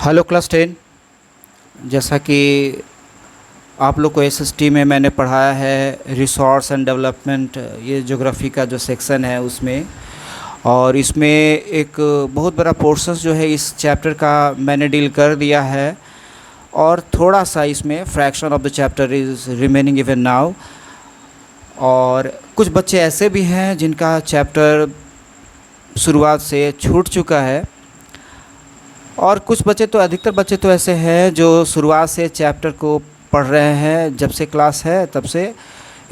Hello class 10। जैसा कि आप लोग को एसएसटी में मैंने पढ़ाया है रिसोर्स एंड डेवलपमेंट, ये ज्योग्राफी का जो सेक्शन है उसमें, और इसमें एक बहुत बड़ा पोर्शंस जो है इस चैप्टर का मैंने डील कर दिया है, और थोड़ा सा इसमें fraction of the chapter is remaining even now. और कुछ बच्चे ऐसे भी हैं जिनका चैप्टर शुरुआत से छूट चुका है, और कुछ बच्चे तो अधिकतर बच्चे तो ऐसे हैं जो शुरुआत से चैप्टर को पढ़ रहे हैं, जब से क्लास है तब से।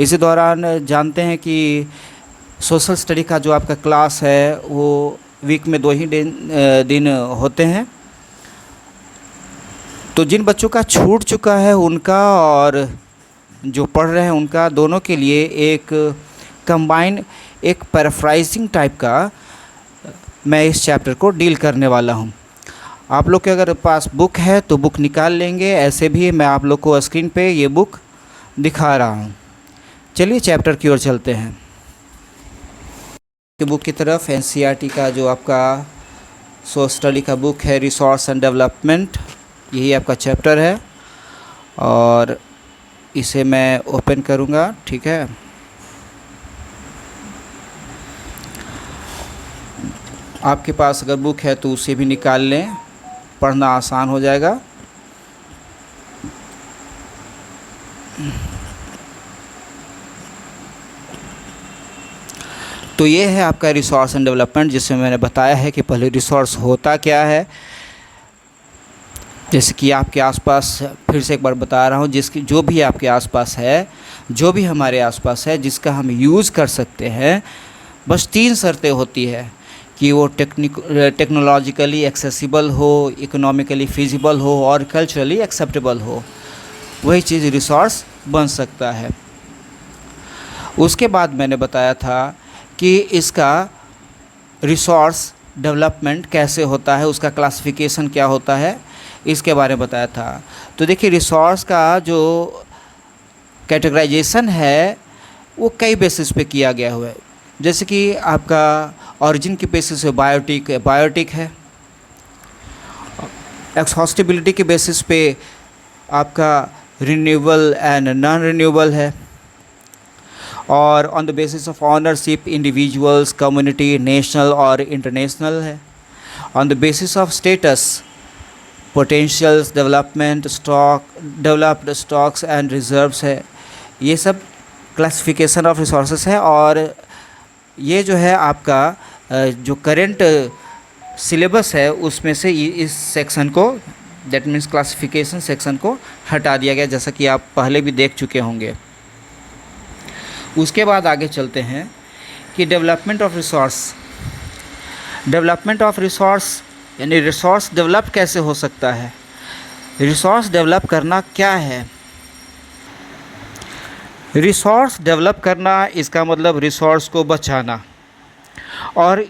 इसी दौरान जानते हैं कि सोशल स्टडी का जो आपका क्लास है वो वीक में 2 ही दिन होते हैं। तो जिन बच्चों का छूट चुका है उनका और जो पढ़ रहे हैं उनका, दोनों के लिए एक कंबाइन, एक पैराफ्राइजिंग टाइप का मैं इस चैप्टर को डील करने वाला हूँ। आप लोग के अगर पास बुक है तो बुक निकाल लेंगे, ऐसे भी मैं आप लोग को स्क्रीन पे ये बुक दिखा रहा हूँ। चलिए चैप्टर की ओर चलते हैं। बुक की तरफ एनसीईआरटी का जो आपका सोशल स्टडी का बुक है रिसोर्स एंड डेवलपमेंट, यही आपका चैप्टर है, और इसे मैं ओपन करूँगा। ठीक है, आपके पास अगर बुक है तो उसे भी निकाल लें, पढ़ना आसान हो जाएगा। तो ये है आपका रिसोर्स एंड डेवलपमेंट, जिसमें मैंने बताया है कि पहले रिसोर्स होता क्या है। जैसे कि आपके आसपास, फिर से एक बार बता रहा हूँ, जिसकी जो भी आपके आसपास है, जो भी हमारे आसपास है जिसका हम यूज़ कर सकते हैं, बस 3 शर्तें होती है कि वो टेक्नोलॉजिकली एक्सेसिबल हो, इकोनॉमिकली फिजिबल हो और कल्चरली एक्सेप्टेबल हो, वही चीज़ रिसोर्स बन सकता है। उसके बाद मैंने बताया था कि इसका रिसोर्स डेवलपमेंट कैसे होता है, उसका क्लासिफिकेशन क्या होता है, इसके बारे में बताया था। तो देखिए, रिसोर्स का जो कैटेगराइजेशन है वो कई बेसिस पे किया गया हुआ है। जैसे कि आपका ओरिजिन की बेसिस पे बायोटिक है, एक्सहॉस्टिबिलिटी के बेसिस पे आपका रिन्यूएबल एंड नॉन रिन्यूएबल है, और on the basis of ownership individuals, community, national और इंटरनेशनल है। On the basis of status potentials, development, developed stocks and reserves है। ये सब क्लासिफिकेशन ऑफ रिसोर्सेस है, और ये जो है आपका जो करेंट सिलेबस है उसमें से इस सेक्शन को, दैट मीन्स क्लासिफिकेशन सेक्शन को हटा दिया गया, जैसा कि आप पहले भी देख चुके होंगे। उसके बाद आगे चलते हैं कि डेवलपमेंट ऑफ रिसोर्स यानी रिसोर्स डेवलप कैसे हो सकता है। रिसोर्स डेवलप करना क्या है? रिसोर्स डेवलप करना, इसका मतलब रिसोर्स को बचाना, और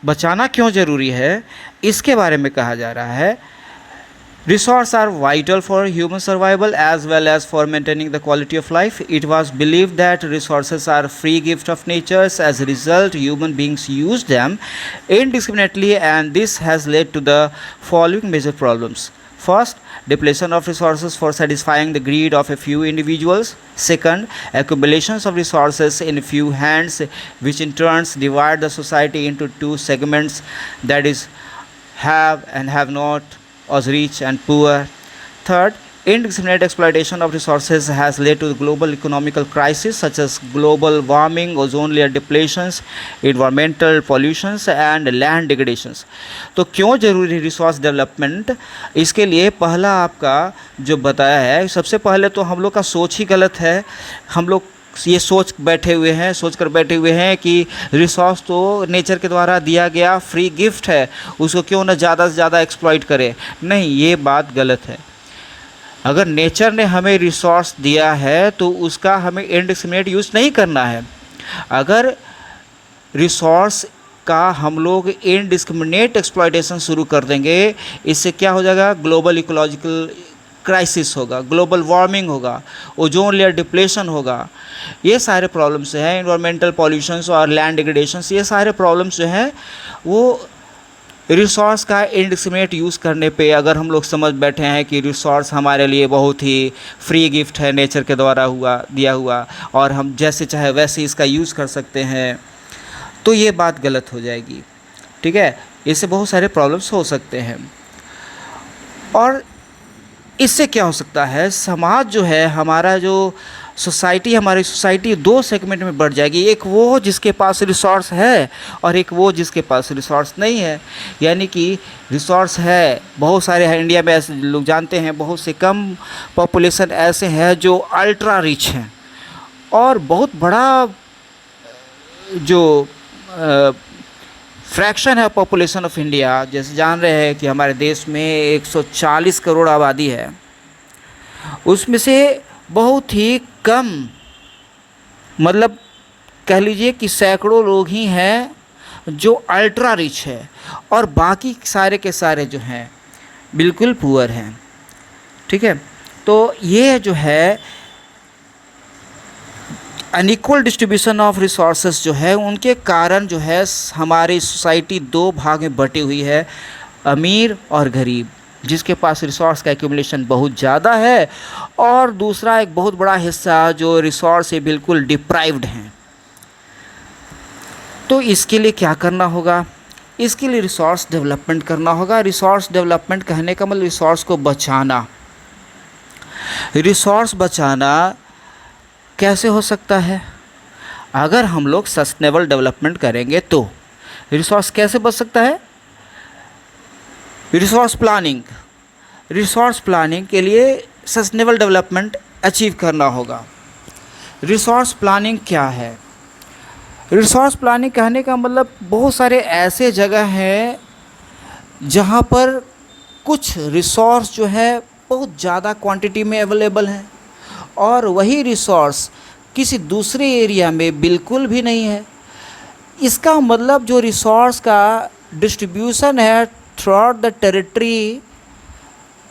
बचाना क्यों ज़रूरी है इसके बारे में कहा जा रहा है। Resources are vital for human survival as well as for maintaining the quality of life. It was believed that resources are free gift of nature. As a result, human beings use them indiscriminately, and this has led to the following major problems. First, depletion of resources for satisfying the greed of a few individuals. Second, accumulations of resources in few hands, which in turn divide the society into 2 segments, that is, have and have not, as rich and poor. Third, indiscriminate exploitation of resources has led to the global economical crisis such as global warming, ozone layer depletions, environmental pollutions and land degradations. तो क्यों ज़रूरी resource development? इसके लिए पहला आपका जो बताया है, सबसे पहले तो हम लोग का सोच ही गलत है। हम लोग ये सोच कर बैठे हुए हैं कि रिसोर्स तो नेचर के द्वारा दिया गया फ्री गिफ्ट है, उसको क्यों ना ज़्यादा से ज़्यादा एक्सप्लॉइट करें। नहीं, ये बात गलत है। अगर नेचर ने हमें रिसोर्स दिया है तो उसका हमें इनडिस्क्रिमिनेट यूज़ नहीं करना है। अगर रिसोर्स का हम लोग इनडिस्क्रिमिनेट एक्सप्लॉइटेशन शुरू कर देंगे, इससे क्या हो जाएगा? ग्लोबल इकोलॉजिकल क्राइसिस होगा, ग्लोबल वार्मिंग होगा, ओजोन लेयर डिप्लेशन होगा, ये सारे प्रॉब्लम्स हैं, इन्वायरमेंटल पॉल्यूशंस और लैंड डिग्रेडेशंस, ये सारे प्रॉब्लम्स जो हैं वो रिसोर्स का इंडिस्क्रिमिनेट यूज़ करने पे अगर हम लोग समझ बैठे हैं कि रिसोर्स हमारे लिए बहुत ही फ्री गिफ्ट है, नेचर के द्वारा दिया हुआ, और हम जैसे चाहे वैसे इसका यूज़ कर सकते हैं, तो ये बात गलत हो जाएगी। ठीक है, इससे बहुत सारे प्रॉब्लम्स हो सकते हैं। और इससे क्या हो सकता है, समाज जो है हमारा, जो हमारी सोसाइटी दो सेगमेंट में बढ़ जाएगी। एक वो जिसके पास रिसोर्स है और एक वो जिसके पास रिसोर्स नहीं है। यानी कि रिसोर्स है बहुत सारे हैं इंडिया में, ऐसे लोग जानते हैं बहुत से कम पॉपुलेशन ऐसे हैं जो अल्ट्रा रिच हैं, और बहुत बड़ा जो फ्रैक्शन है पॉपुलेशन ऑफ इंडिया, जैसे जान रहे हैं कि हमारे देश में 140 करोड़ आबादी है, उसमें से बहुत ही कम, मतलब कह लीजिए कि सैकड़ों लोग ही हैं जो अल्ट्रा रिच है, और बाकी सारे के सारे जो हैं बिल्कुल पुअर हैं। ठीक है, तो ये जो है अनइक्वल डिस्ट्रीब्यूशन ऑफ रिसोर्सेज जो है, उनके कारण जो है हमारी सोसाइटी दो भाग में बटी हुई है, अमीर और गरीब, जिसके पास रिसोर्स का एक्यूमुलेशन बहुत ज़्यादा है, और दूसरा एक बहुत बड़ा हिस्सा जो रिसोर्स से बिल्कुल डिप्राइव्ड हैं। तो इसके लिए क्या करना होगा? इसके लिए रिसोर्स डेवलपमेंट करना होगा। रिसोर्स डेवलपमेंट कहने का मतलब रिसोर्स को बचाना। रिसोर्स बचाना कैसे हो सकता है? अगर हम लोग सस्टेनेबल डेवलपमेंट करेंगे तो रिसोर्स कैसे बच सकता है? रिसोर्स प्लानिंग के लिए सस्टेनेबल डेवलपमेंट अचीव करना होगा। रिसोर्स प्लानिंग क्या है? रिसोर्स प्लानिंग कहने का मतलब बहुत सारे ऐसे जगह हैं जहाँ पर कुछ रिसोर्स जो है बहुत ज़्यादा क्वांटिटी में अवेलेबल हैं, और वही रिसोर्स किसी दूसरे एरिया में बिल्कुल भी नहीं है। इसका मतलब जो रिसोर्स का डिस्ट्रीब्यूशन है throughout the territory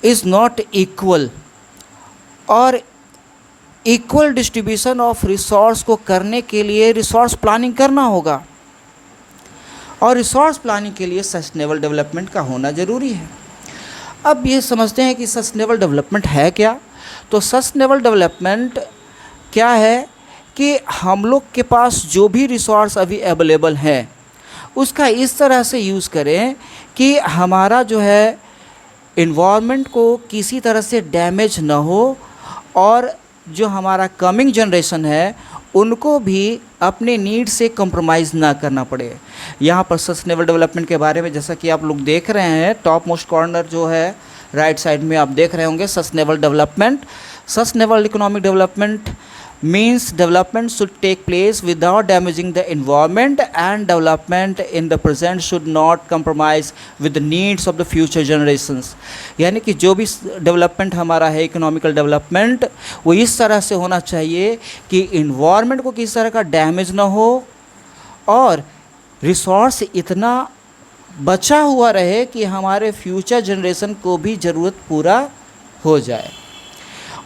is not equal, और इक्वल डिस्ट्रीब्यूशन ऑफ रिसोर्स को करने के लिए रिसोर्स प्लानिंग करना होगा, और रिसोर्स प्लानिंग के लिए सस्टेनेबल डेवलपमेंट का होना ज़रूरी है। अब ये समझते हैं कि सस्टेनेबल डेवलपमेंट है क्या। तो सस्टेनेबल डेवलपमेंट क्या है कि हम लोग के पास जो भी रिसोर्स अभी अवेलेबल हैं उसका इस तरह से यूज़ करें कि हमारा जो है इन्वायरमेंट को किसी तरह से डैमेज ना हो, और जो हमारा कमिंग जनरेशन है उनको भी अपने नीड से कंप्रोमाइज़ ना करना पड़े। यहाँ पर सस्टेनेबल डेवलपमेंट के बारे में जैसा कि आप लोग देख रहे हैं, टॉप मोस्ट कॉर्नर जो है राइट साइड में आप देख रहे होंगे sustainable economic development means development should take place without damaging the environment, and development in the present should not compromise with the needs of the future generations। यानी कि जो भी डेवलपमेंट हमारा है, इकोनॉमिकल डेवलपमेंट, वो इस तरह से होना चाहिए कि इन्वायरमेंट को किसी तरह का डैमेज ना हो, और रिसोर्स इतना बचा हुआ रहे कि हमारे फ्यूचर जनरेशन को भी ज़रूरत पूरा हो जाए।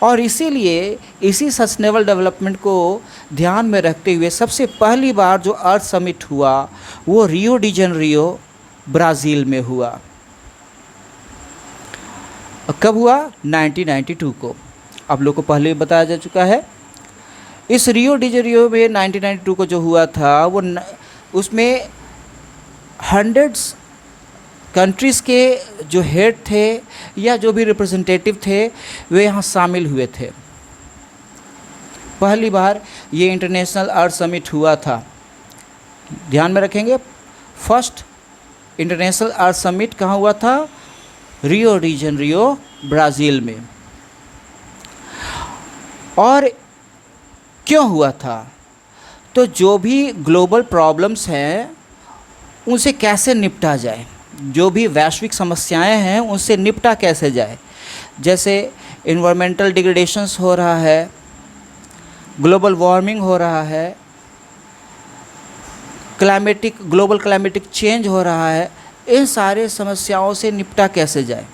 और इसीलिए इसी सस्टेनेबल डेवलपमेंट को ध्यान में रखते हुए सबसे पहली बार जो अर्थ समिट हुआ वो रियो डी जेनेरियो ब्राज़ील में हुआ। कब हुआ? 1992 को। आप लोग को पहले बताया जा चुका है। इस रियो डी जेनेरियो में 1992 को जो हुआ था वो उसमें हंड्रेड्स कंट्रीज़ के जो हेड थे या जो भी रिप्रेजेंटेटिव थे वे यहाँ शामिल हुए थे। पहली बार ये इंटरनेशनल अर्थ समिट हुआ था। ध्यान में रखेंगे, फर्स्ट इंटरनेशनल अर्थ समिट कहाँ हुआ था? रियो डी जेनेरियो ब्राज़ील में। और क्यों हुआ था? तो जो भी ग्लोबल प्रॉब्लम्स हैं उनसे कैसे निपटा जाए, जो भी वैश्विक समस्याएं हैं उनसे निपटा कैसे जाए। जैसे इन्वायरमेंटल डिग्रेडेशंस हो रहा है, ग्लोबल वार्मिंग हो रहा है, ग्लोबल क्लाइमेटिक चेंज हो रहा है, इन सारे समस्याओं से निपटा कैसे जाए।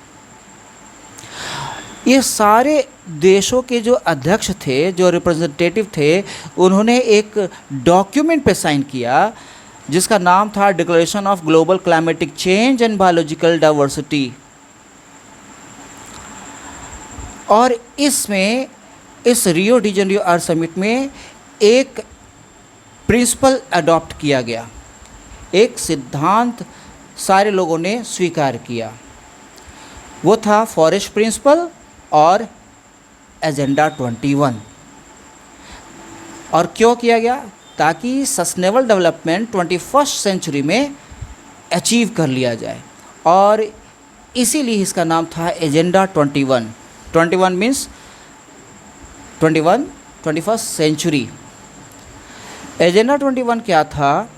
ये सारे देशों के जो अध्यक्ष थे, जो रिप्रेजेंटेटिव थे, उन्होंने एक डॉक्यूमेंट पे साइन किया जिसका नाम था declaration of global climatic change and biological diversity. और इसमें इस रियो डी जेनेरियो अर्थ समिट में एक प्रिंसिपल अडॉप्ट किया गया, एक सिद्धांत सारे लोगों ने स्वीकार किया, वो था फॉरेस्ट प्रिंसिपल और एजेंडा 21। और क्यों किया गया? ताकि सस्टेनेबल डेवलपमेंट 21st सेंचुरी में अचीव कर लिया जाए, और इसीलिए इसका नाम था agenda 21। 21 means 21st century. Agenda 21 क्या था?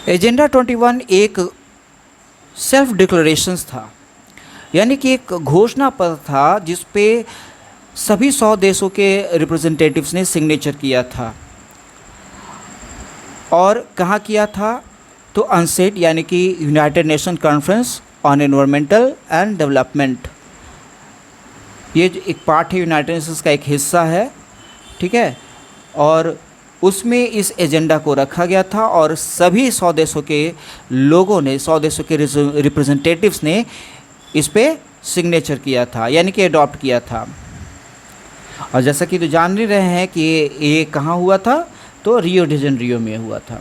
एजेंडा 21 एक सेल्फ डिक्लेरेशंस था, यानी कि एक घोषणा पत्र था जिस पे सभी 100 देशों के रिप्रेजेंटेटिव्स ने सिग्नेचर किया था। और कहाँ किया था? तो अनसेट यानी कि United nation conference on environmental and development, ये जो एक पार्ट है यूनाइटेड नेशंस का, एक हिस्सा है, ठीक है। और उसमें इस एजेंडा को रखा गया था और सभी 100 देशों के लोगों ने, 100 देशों के रिप्रेजेंटेटिव्स ने इस पे सिग्नेचर किया था, यानी कि अडॉप्ट किया था। और जैसा कि तो जान ही रहे हैं कि ये कहाँ हुआ था, तो रियो डी जेनेरियो में हुआ था।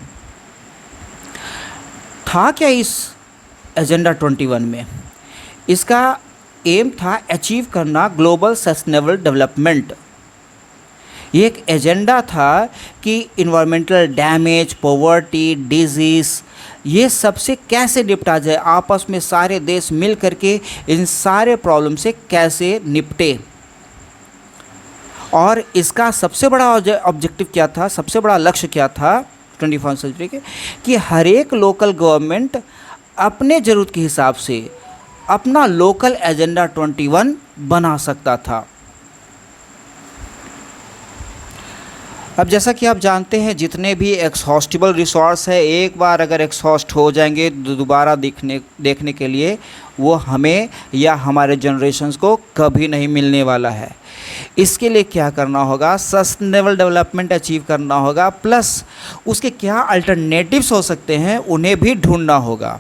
क्या इस एजेंडा 21 में? इसका एम था अचीव करना ग्लोबल सस्टेनेबल डेवलपमेंट। ये एक एजेंडा था कि इन्वायरमेंटल डैमेज, पॉवर्टी, डिजीज़, ये सबसे कैसे निपटा जाए, आपस में सारे देश मिल करके इन सारे प्रॉब्लम से कैसे निपटे। और इसका सबसे बड़ा ऑब्जेक्टिव क्या था, सबसे बड़ा लक्ष्य क्या था 21st सेंचुरी के, कि हर एक लोकल गवर्नमेंट अपने ज़रूरत के हिसाब से अपना लोकल एजेंडा 21 बना सकता था। अब जैसा कि आप जानते हैं, जितने भी एक्सहॉस्टिबल रिसोर्स है, एक बार अगर एक्सहॉस्ट हो जाएंगे दोबारा देखने के लिए वो हमें या हमारे जनरेशन्स को कभी नहीं मिलने वाला है। इसके लिए क्या करना होगा? सस्टेनेबल डेवलपमेंट अचीव करना होगा, प्लस उसके क्या अल्टरनेटिव्स हो सकते हैं उन्हें भी ढूंढना होगा।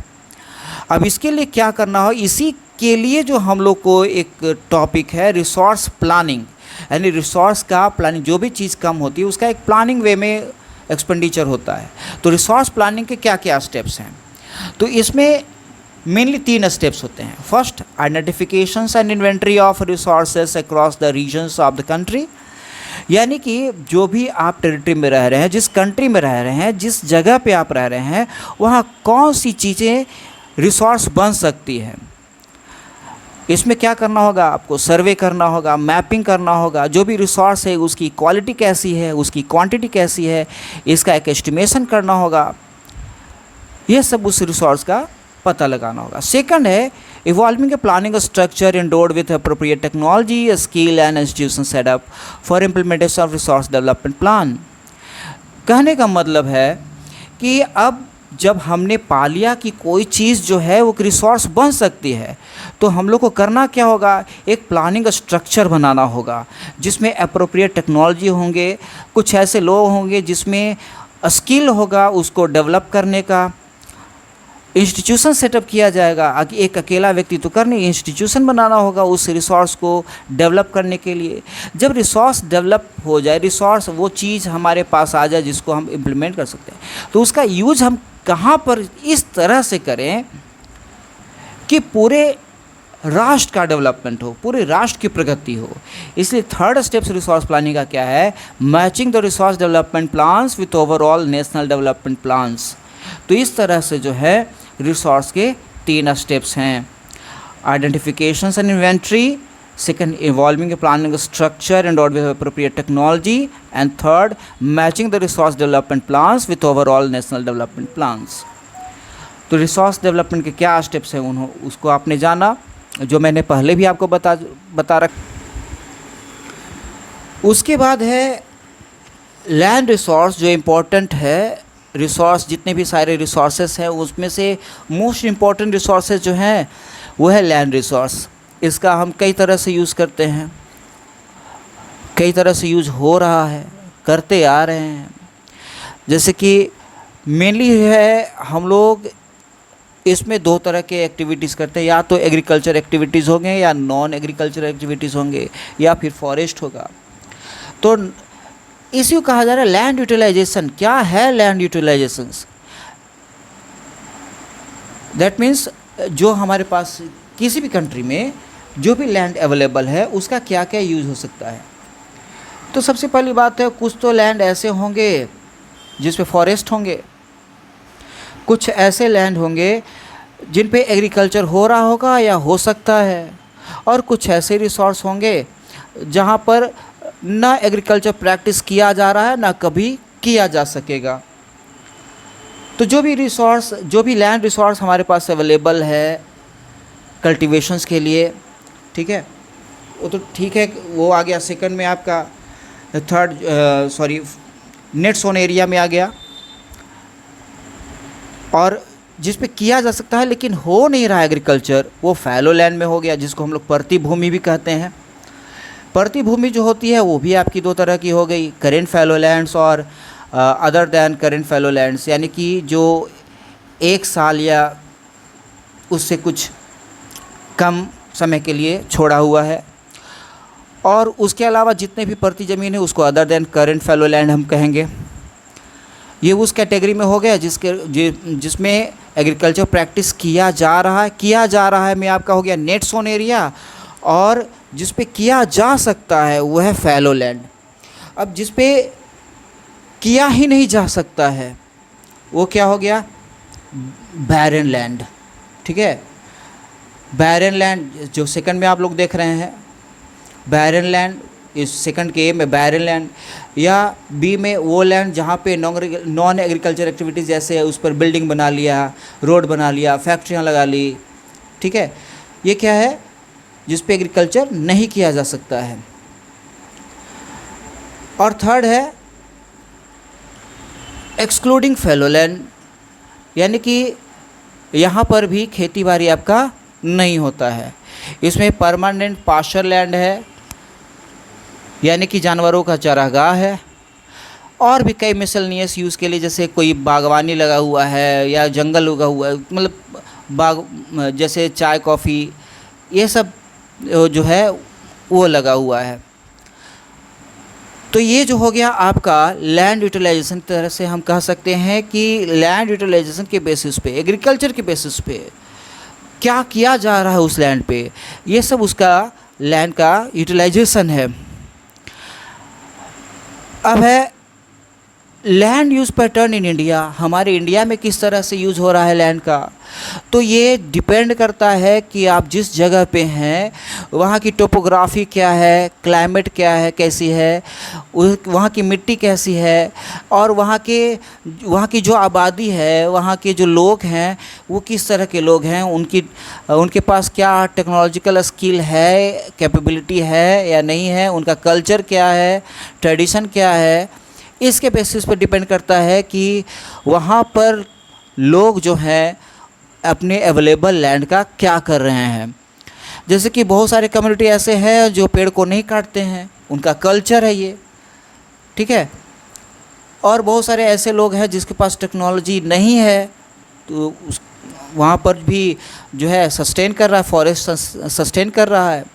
अब इसके लिए क्या करना हो, इसी के लिए जो हम लोग को एक टॉपिक है रिसोर्स प्लानिंग, यानी रिसोर्स का प्लानिंग, जो भी चीज़ कम होती है उसका एक प्लानिंग वे में एक्सपेंडिचर होता है। तो रिसोर्स प्लानिंग के क्या क्या स्टेप्स हैं? तो इसमें मेनली 3 स्टेप्स होते हैं। First, identifications and inventory of resources across the regions of the country, यानी कि जो भी आप टेरिटरी में रह रहे हैं, जिस कंट्री में रह रहे हैं, जिस जगह पे आप रह रहे हैं, वहाँ कौन सी चीज़ें रिसोर्स बन सकती हैं। इसमें क्या करना होगा? आपको सर्वे करना होगा, मैपिंग करना होगा, जो भी रिसोर्स है उसकी क्वालिटी कैसी है, उसकी क्वांटिटी कैसी है, इसका एक एस्टिमेशन करना होगा। यह सब उस रिसोर्स का पता लगाना होगा। सेकंड है evolving a planning structure endowed with appropriate technology, skill and institution setup for implementation of resource development plan. कहने का मतलब है कि अब जब हमने पा लिया कि कोई चीज़ जो है वो रिसोर्स बन सकती है, तो हम लोग को करना क्या होगा? एक प्लानिंग स्ट्रक्चर बनाना होगा जिसमें अप्रोप्रिएट टेक्नोलॉजी होंगे, कुछ ऐसे लोग होंगे जिसमें स्किल होगा उसको डेवलप करने का, इंस्टीट्यूशन सेटअप किया जाएगा। एक अकेला व्यक्ति तो कर नहीं, इंस्टीट्यूशन बनाना होगा उस रिसोर्स को डेवलप करने के लिए। जब रिसोर्स डेवलप हो जाए, रिसोर्स वो चीज़ हमारे पास आ जाए जिसको हम इम्प्लीमेंट कर सकते हैं, तो उसका यूज़ हम कहाँ पर इस तरह से करें कि पूरे राष्ट्र का डेवलपमेंट हो, पूरे राष्ट्र की प्रगति हो। इसलिए थर्ड स्टेप्स रिसोर्स प्लानिंग का क्या है? Matching the resource development plans with overall national development plans. तो इस तरह से जो है रिसोर्स के 3 स्टेप्स हैं। Identification and inventory, second evolving a planning structure and with appropriate technology, and third matching the resource development plans with overall national development plans. तो resource development के क्या स्टेप्स हैं उसको आपने जाना, जो मैंने पहले भी आपको बता रखा। उसके बाद है लैंड रिसोर्स, जो इम्पोर्टेंट है। रिसोर्स जितने भी सारे रिसोर्सेस हैं उसमें से मोस्ट इम्पॉर्टेंट रिसोर्सेज जो हैं वो है लैंड रिसोर्स। इसका हम कई तरह से यूज़ करते हैं, कई तरह से यूज हो रहा है, करते आ रहे हैं। जैसे कि मेनली है हम लोग इसमें दो तरह के एक्टिविटीज़ करते हैं, या तो एग्रीकल्चर एक्टिविटीज़ होंगे या नॉन एग्रीकल्चर एक्टिविटीज़ होंगे या फिर फॉरेस्ट होगा। तो इसी को कहा जा रहा है लैंड यूटिलाइजेशन। क्या है लैंड यूटिलाइजेशंस? दैट मीन्स जो हमारे पास किसी भी कंट्री में जो भी लैंड अवेलेबल है उसका क्या क्या यूज़ हो सकता है। तो सबसे पहली बात है, कुछ तो लैंड ऐसे होंगे जिस पे फॉरेस्ट होंगे, कुछ ऐसे लैंड होंगे जिन पे एग्रीकल्चर हो रहा होगा या हो सकता है, और कुछ ऐसे रिसोर्स होंगे जहाँ पर ना एग्रीकल्चर प्रैक्टिस किया जा रहा है ना कभी किया जा सकेगा। तो जो भी लैंड रिसोर्स हमारे पास अवेलेबल है कल्टीवेशंस के लिए, ठीक है, वो तो ठीक है, वो आ गया। सेकंड में आपका नेट सोन एरिया में आ गया, और जिस पे किया जा सकता है लेकिन हो नहीं रहा एग्रीकल्चर, वो फैलो लैंड में हो गया, जिसको हम लोग परती भूमि भी कहते हैं। परती भूमि जो होती है वो भी आपकी दो तरह की हो गई, करेंट फैलो लैंड्स और अदर दैन करेंट फैलो लैंड्स, यानी कि जो 1 साल या उससे कुछ कम समय के लिए छोड़ा हुआ है। और उसके अलावा जितने भी परती ज़मीन है उसको other than current fallow land हम कहेंगे। ये उस कैटेगरी में हो गया जिसमें एग्रीकल्चर प्रैक्टिस किया जा रहा है में आपका हो गया नेट सोन एरिया, और जिस पे किया जा सकता है वो है फैलो लैंड। अब जिस पे किया ही नहीं जा सकता है वो क्या हो गया? बैरन लैंड, ठीक है। बैरन लैंड जो सेकंड में आप लोग देख रहे हैं, बैरन लैंड, इस सेकंड के ए में बैरन लैंड, या बी में वो लैंड जहाँ पे नॉन एग्रीकल्चर एक्टिविटीज़ जैसे उस पर बिल्डिंग बना लिया, रोड बना लिया, फैक्ट्रियाँ लगा ली, ठीक है। ये क्या है? जिस पे एग्रीकल्चर नहीं किया जा सकता है। और थर्ड है एक्सक्लूडिंग फैलो लैंड, यानी कि यहाँ पर भी खेती बाड़ी आपका नहीं होता है। इसमें परमानेंट पास्चर लैंड है, यानी कि जानवरों का चारागाह है, और भी कई मिसलनियस यूज़ के लिए, जैसे कोई बागवानी लगा हुआ है या जंगल उगा हुआ है, मतलब बाग जैसे चाय कॉफ़ी ये सब जो है वो लगा हुआ है। तो ये जो हो गया आपका लैंड यूटिलाइजेशन, तरह से हम कह सकते हैं कि लैंड यूटिलाइजेशन के बेसिस पे, एग्रीकल्चर के बेसिस पे क्या किया जा रहा है उस लैंड पे, ये सब उसका लैंड का यूटिलाइजेशन है। अब है land use pattern in India, हमारे इंडिया में किस तरह से यूज़ हो रहा है लैंड का। तो ये डिपेंड करता है कि आप जिस जगह पे हैं वहाँ की टोपोग्राफी क्या है, क्लाइमेट क्या है, कैसी है, वहाँ की मिट्टी कैसी है, और वहाँ की जो आबादी है, वहाँ के जो लोग हैं वो किस तरह के लोग हैं, उनके पास क्या टेक्नोलॉजिकल स्किल है, कैपेबिलिटी है या नहीं है, उनका कल्चर क्या है, ट्रेडिशन क्या है, इसके बेसिस पर डिपेंड करता है कि वहाँ पर लोग जो हैं अपने अवेलेबल लैंड का क्या कर रहे हैं। जैसे कि बहुत सारे कम्युनिटी ऐसे हैं जो पेड़ को नहीं काटते हैं, उनका कल्चर है ये, ठीक है। और बहुत सारे ऐसे लोग हैं जिसके पास टेक्नोलॉजी नहीं है, तो वहाँ पर भी जो है सस्टेन कर रहा है, फॉरेस्ट सस्टेन कर रहा है।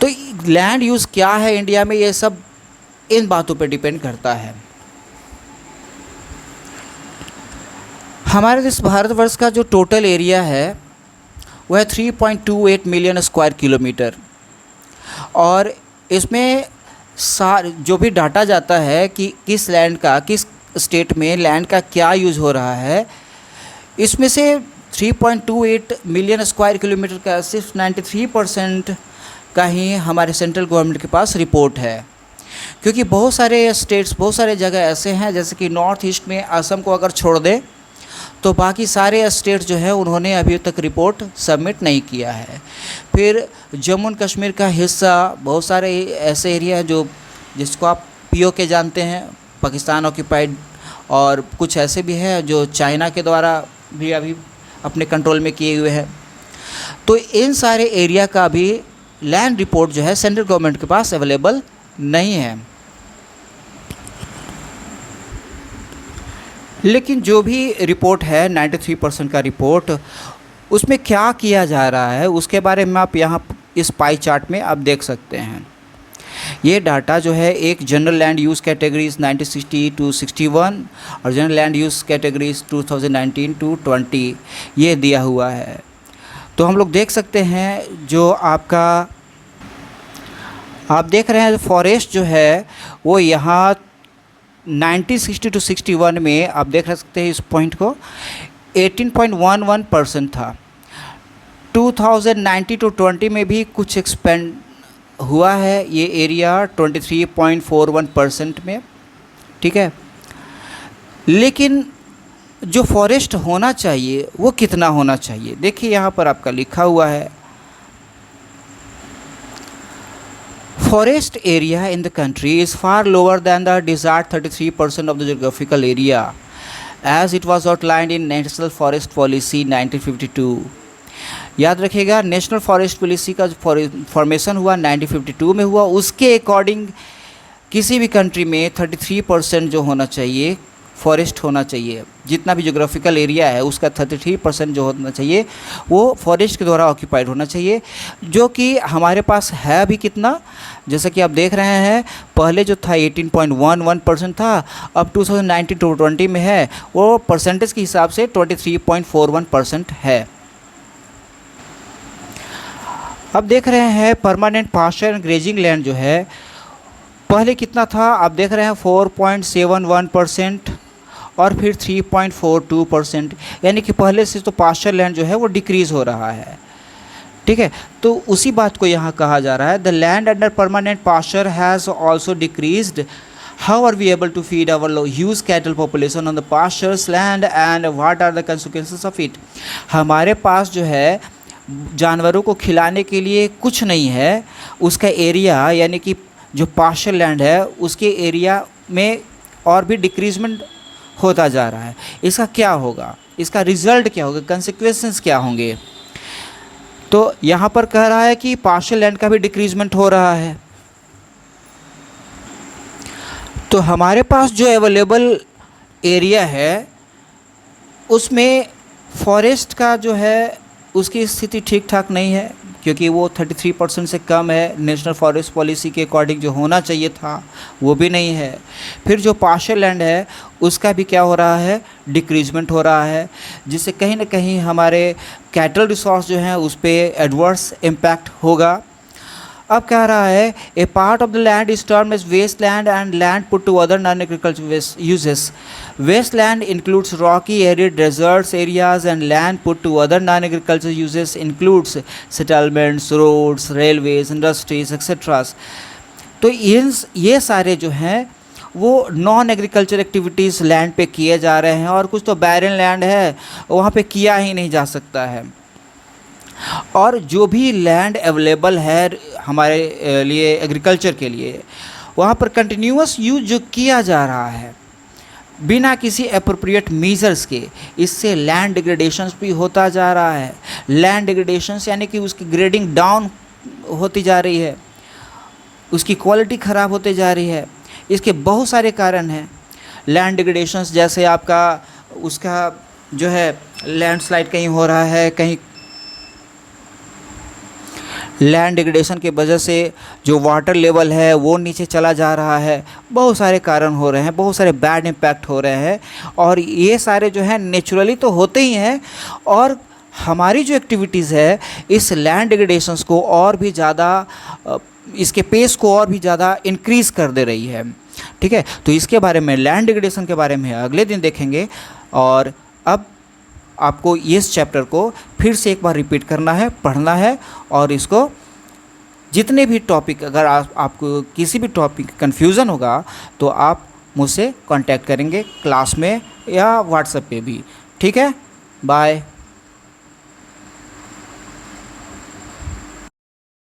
तो लैंड यूज़ क्या है इंडिया में, ये सब इन बातों पे डिपेंड करता है। हमारे इस भारतवर्ष का जो टोटल एरिया है वह 3.28 मिलियन स्क्वायर किलोमीटर, और इसमें जो भी डाटा जाता है कि किस लैंड का, किस स्टेट में लैंड का क्या यूज़ हो रहा है, इसमें से 3.28 मिलियन स्क्वायर किलोमीटर का सिर्फ 93% का ही हमारे सेंट्रल गवर्नमेंट के पास रिपोर्ट है। क्योंकि बहुत सारे स्टेट्स, बहुत सारे जगह ऐसे हैं, जैसे कि नॉर्थ ईस्ट में असम को अगर छोड़ दें तो बाकी सारे स्टेट जो है उन्होंने अभी तक रिपोर्ट सबमिट नहीं किया है। फिर जम्मू एंड कश्मीर का हिस्सा, बहुत सारे ऐसे एरिया हैं जिसको आप POK जानते हैं, पाकिस्तान ऑक्यूपाइड, और कुछ ऐसे भी हैं जो चाइना के द्वारा भी अभी अपने कंट्रोल में किए हुए हैं। तो इन सारे एरिया का भी लैंड रिपोर्ट जो है सेंट्रल गवर्नमेंट के पास अवेलेबल नहीं है। लेकिन जो भी रिपोर्ट है 93% का रिपोर्ट, उसमें क्या किया जा रहा है उसके बारे में आप यहाँ इस पाई चार्ट में आप देख सकते हैं। ये डाटा जो है एक general land use categories 1960 to 61 और general land use categories 2019 to 20 ये दिया हुआ है। तो हम लोग देख सकते हैं जो आपका आप देख रहे हैं फॉरेस्ट जो है वो यहाँ 1960 to 61 में आप देख सकते हैं इस पॉइंट को 18.11% था। 2019 to 20 में भी कुछ एक्सपेंड हुआ है ये एरिया 23.41% में, ठीक है। लेकिन जो फॉरेस्ट होना चाहिए वो कितना होना चाहिए, देखिए यहाँ पर आपका लिखा हुआ है forest area in the country is far lower than the desired 33% of the geographical area as it was outlined in national forest policy 1952। याद रखिएगा नेशनल फॉरेस्ट पॉलिसी का जो फॉर्मेशन हुआ 1952 में हुआ, उसके अकॉर्डिंग किसी भी कंट्री में 33% जो होना चाहिए फॉरेस्ट होना चाहिए। जितना भी जोग्राफिकल एरिया है उसका 33% जो होना चाहिए वो फॉरेस्ट के द्वारा ऑक्यूपाइड होना चाहिए, जो कि हमारे पास है अभी कितना, जैसा कि आप देख रहे हैं पहले जो था 18.11% था, अब 2019 to 20 में है वो परसेंटेज के हिसाब से 23.41% है। अब देख रहे हैं permanent pasture and grazing land जो है पहले कितना था, आप देख रहे हैं 4.71% और फिर 3.42%, यानी कि पहले से तो पास्चर लैंड जो है वो डिक्रीज़ हो रहा है, ठीक है। तो उसी बात को यहाँ कहा जा रहा है the land under permanent pasture has also decreased, how are we able to feed our huge cattle population on the pastures land and what are the consequences of it. हमारे पास जो है जानवरों को खिलाने के लिए कुछ नहीं है, उसका एरिया यानी कि जो पास्चर लैंड है उसके एरिया में और भी डिक्रीजमेंट होता जा रहा है। इसका क्या होगा, इसका रिज़ल्ट क्या होगा, कंसिक्वेंसेस क्या होंगे। तो यहाँ पर कह रहा है कि पास्चर लैंड का भी डिक्रीजमेंट हो रहा है। तो हमारे पास जो अवेलेबल एरिया है उसमें फॉरेस्ट का जो है उसकी स्थिति ठीक ठाक नहीं है, क्योंकि वो 33% से कम है। नेशनल फॉरेस्ट पॉलिसी के अकॉर्डिंग जो होना चाहिए था वो भी नहीं है। फिर जो पास्चर लैंड है उसका भी क्या हो रहा है, डिक्रीजमेंट हो रहा है, जिससे कहीं ना कहीं हमारे कैटल रिसोर्स जो हैं उस पर एडवर्स इम्पैक्ट होगा। अब कह रहा है a part of the land is termed as waste land and land put to other non agriculture uses. Waste land includes rocky arid deserts areas and land put to other non agriculture uses includes settlements, roads, railways, industries etcetera. तो ये सारे जो हैं वो non agriculture activities land पे किए जा रहे हैं, और कुछ तो बैरन लैंड है वहाँ पे किया ही नहीं जा सकता है। और जो भी लैंड अवेलेबल है हमारे लिए एग्रीकल्चर के लिए, वहाँ पर कंटिन्यूअस यूज जो किया जा रहा है बिना किसी एप्रोप्रिएट मेजर्स के, इससे लैंड डिग्रेडेशंस भी होता जा रहा है। लैंड डिग्रेडेशंस यानी कि उसकी ग्रेडिंग डाउन होती जा रही है, उसकी क्वालिटी ख़राब होते जा रही है। इसके बहुत सारे कारण हैं लैंड डिग्रेडेशंस, जैसे आपका उसका जो है लैंडस्लाइड कहीं हो रहा है, कहीं लैंड डिग्रेडेशन के वजह से जो वाटर लेवल है वो नीचे चला जा रहा है। बहुत सारे कारण हो रहे हैं, बहुत सारे बैड इम्पैक्ट हो रहे हैं, और ये सारे जो हैं नेचुरली तो होते ही हैं, और हमारी जो एक्टिविटीज़ है इस लैंड डिग्रेडेशंस को और भी ज़्यादा, इसके पेस को और भी ज़्यादा इंक्रीज़ कर दे रही है, ठीक है। तो इसके बारे में, लैंड डिग्रेडेशन के बारे में अगले दिन देखेंगे। और अब आपको इस चैप्टर को फिर से एक बार रिपीट करना है, पढ़ना है, और इसको जितने भी टॉपिक, अगर आपको किसी भी टॉपिक कन्फ्यूज़न होगा तो आप मुझसे कांटेक्ट करेंगे क्लास में या व्हाट्सएप पे भी, ठीक है। बाय।